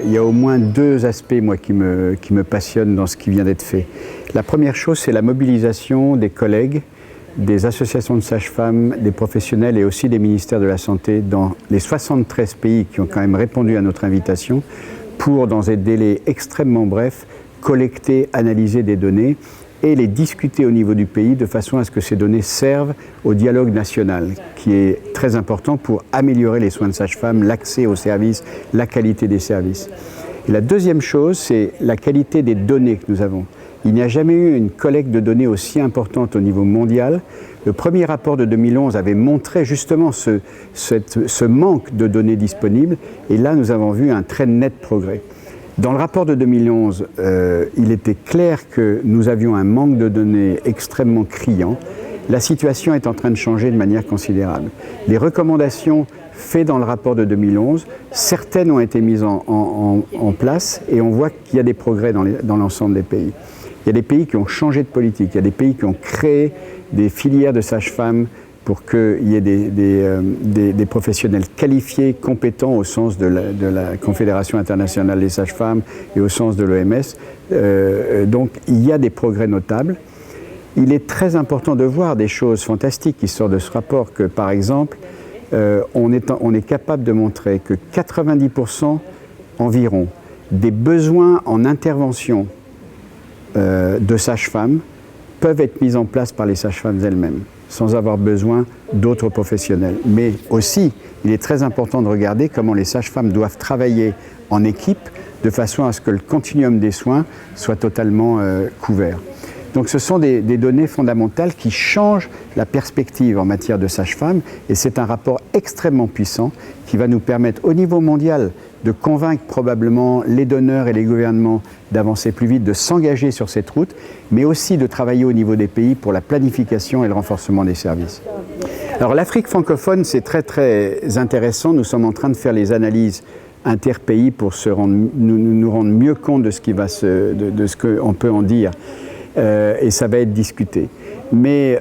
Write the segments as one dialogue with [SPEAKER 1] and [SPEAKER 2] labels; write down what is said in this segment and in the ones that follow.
[SPEAKER 1] il y a au moins deux aspects, moi, qui me passionnent dans ce qui vient d'être fait. La première chose, c'est la mobilisation des collègues, des associations de sages-femmes, des professionnels et aussi des ministères de la Santé dans les 73 pays qui ont quand même répondu à notre invitation pour, dans des délais extrêmement brefs, collecter, analyser des données et les discuter au niveau du pays de façon à ce que ces données servent au dialogue national, qui est très important pour améliorer les soins de sage-femme, l'accès aux services, la qualité des services. Et la deuxième chose, c'est la qualité des données que nous avons. Il n'y a jamais eu une collecte de données aussi importante au niveau mondial. Le premier rapport de 2011 avait montré justement ce manque de données disponibles, et là nous avons vu un très net progrès. Dans le rapport de 2011, il était clair que nous avions un manque de données extrêmement criant. La situation est en train de changer de manière considérable. Les recommandations faites dans le rapport de 2011, certaines ont été mises en place et on voit qu'il y a des progrès dans l'ensemble des pays. Il y a des pays qui ont changé de politique, il y a des pays qui ont créé des filières de sages-femmes pour qu'il y ait des professionnels qualifiés, compétents au sens de la Confédération internationale des sages-femmes et au sens de l'OMS. Donc il y a des progrès notables. Il est très important de voir des choses fantastiques qui sortent de ce rapport, que par exemple, on est capable de montrer que 90% environ des besoins en intervention de sages-femmes peuvent être mis en place par les sages-femmes elles-mêmes, sans avoir besoin d'autres professionnels. Mais aussi, il est très important de regarder comment les sages-femmes doivent travailler en équipe de façon à ce que le continuum des soins soit totalement couvert. Donc ce sont des données fondamentales qui changent la perspective en matière de sages-femmes, et c'est un rapport extrêmement puissant qui va nous permettre au niveau mondial de convaincre probablement les donneurs et les gouvernements d'avancer plus vite, de s'engager sur cette route, mais aussi de travailler au niveau des pays pour la planification et le renforcement des services. Alors l'Afrique francophone, c'est très très intéressant. Nous sommes en train de faire les analyses interpays pour nous rendre mieux compte de ce qu'on peut en dire. Et ça va être discuté. Mais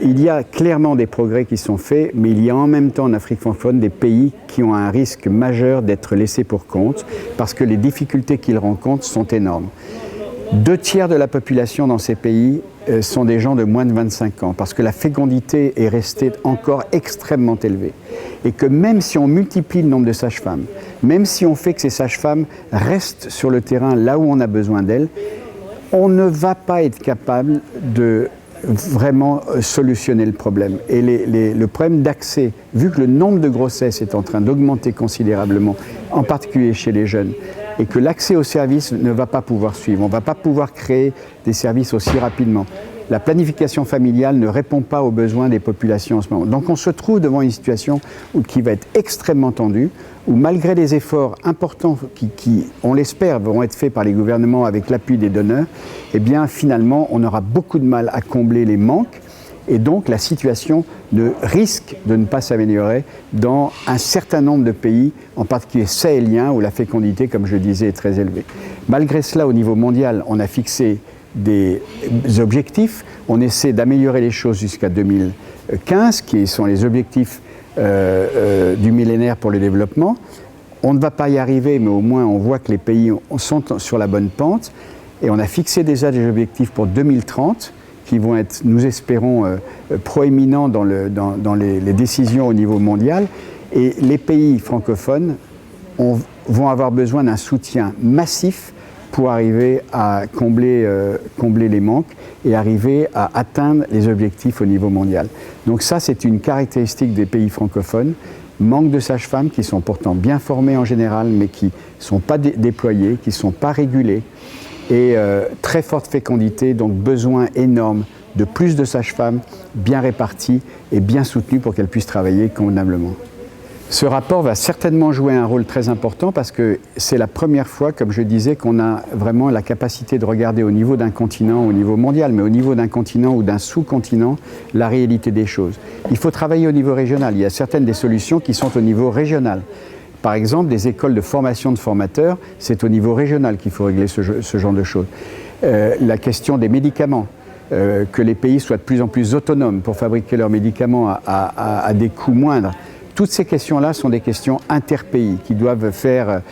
[SPEAKER 1] il y a clairement des progrès qui sont faits, mais il y a en même temps en Afrique francophone des pays qui ont un risque majeur d'être laissés pour compte parce que les difficultés qu'ils rencontrent sont énormes. 2/3 de la population dans ces pays sont des gens de moins de 25 ans parce que la fécondité est restée encore extrêmement élevée. Et que même si on multiplie le nombre de sages-femmes, même si on fait que ces sages-femmes restent sur le terrain là où on a besoin d'elles, on ne va pas être capable de vraiment solutionner le problème. Et le problème d'accès, vu que le nombre de grossesses est en train d'augmenter considérablement, en particulier chez les jeunes, et que l'accès aux services ne va pas pouvoir suivre, on ne va pas pouvoir créer des services aussi rapidement. La planification familiale ne répond pas aux besoins des populations en ce moment. Donc on se trouve devant une situation qui va être extrêmement tendue, où malgré les efforts importants qui, on l'espère, vont être faits par les gouvernements avec l'appui des donneurs, eh bien finalement on aura beaucoup de mal à combler les manques et donc la situation risque de ne pas s'améliorer dans un certain nombre de pays, en particulier sahéliens, où la fécondité, comme je le disais, est très élevée. Malgré cela, au niveau mondial, on a fixé des objectifs, on essaie d'améliorer les choses jusqu'à 2015, qui sont les objectifs du millénaire pour le développement. On ne va pas y arriver, mais au moins on voit que les pays sont sur la bonne pente, et on a fixé déjà des objectifs pour 2030 qui vont être, nous espérons, proéminents dans les décisions au niveau mondial, et les pays francophones vont avoir besoin d'un soutien massif pour arriver à combler les manques et arriver à atteindre les objectifs au niveau mondial. Donc ça, c'est une caractéristique des pays francophones. Manque de sages-femmes qui sont pourtant bien formées en général, mais qui ne sont pas déployées, qui ne sont pas régulées, et très forte fécondité, donc besoin énorme de plus de sages-femmes bien réparties et bien soutenues pour qu'elles puissent travailler convenablement. Ce rapport va certainement jouer un rôle très important parce que c'est la première fois, comme je disais, qu'on a vraiment la capacité de regarder au niveau d'un continent, au niveau mondial, mais au niveau d'un continent ou d'un sous-continent, la réalité des choses. Il faut travailler au niveau régional. Il y a certaines des solutions qui sont au niveau régional. Par exemple, des écoles de formation de formateurs, c'est au niveau régional qu'il faut régler ce genre de choses. La question des médicaments, que les pays soient de plus en plus autonomes pour fabriquer leurs médicaments à des coûts moindres. Toutes ces questions-là sont des questions interpays qui doivent faire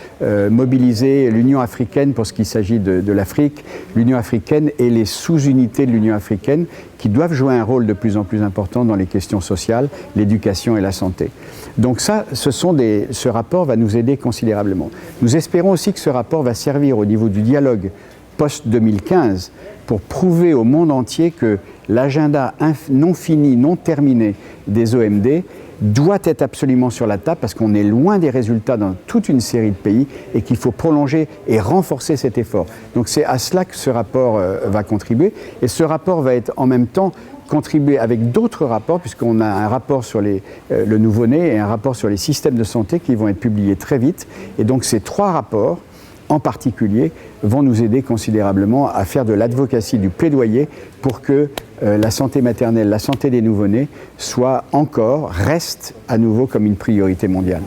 [SPEAKER 1] mobiliser l'Union africaine pour ce qui s'agit de l'Afrique, l'Union africaine et les sous-unités de l'Union africaine qui doivent jouer un rôle de plus en plus important dans les questions sociales, l'éducation et la santé. Donc ça, ce rapport va nous aider considérablement. Nous espérons aussi que ce rapport va servir au niveau du dialogue post-2015 pour prouver au monde entier que l'agenda non fini, non terminé des OMD doit être absolument sur la table parce qu'on est loin des résultats dans toute une série de pays et qu'il faut prolonger et renforcer cet effort. Donc c'est à cela que ce rapport va contribuer et ce rapport va être en même temps contribuer avec d'autres rapports puisqu'on a un rapport sur le nouveau-né et un rapport sur les systèmes de santé qui vont être publiés très vite et donc ces trois rapports en particulier, vont nous aider considérablement à faire de l'advocacy, du plaidoyer pour que la santé maternelle, la santé des nouveau-nés reste à nouveau comme une priorité mondiale.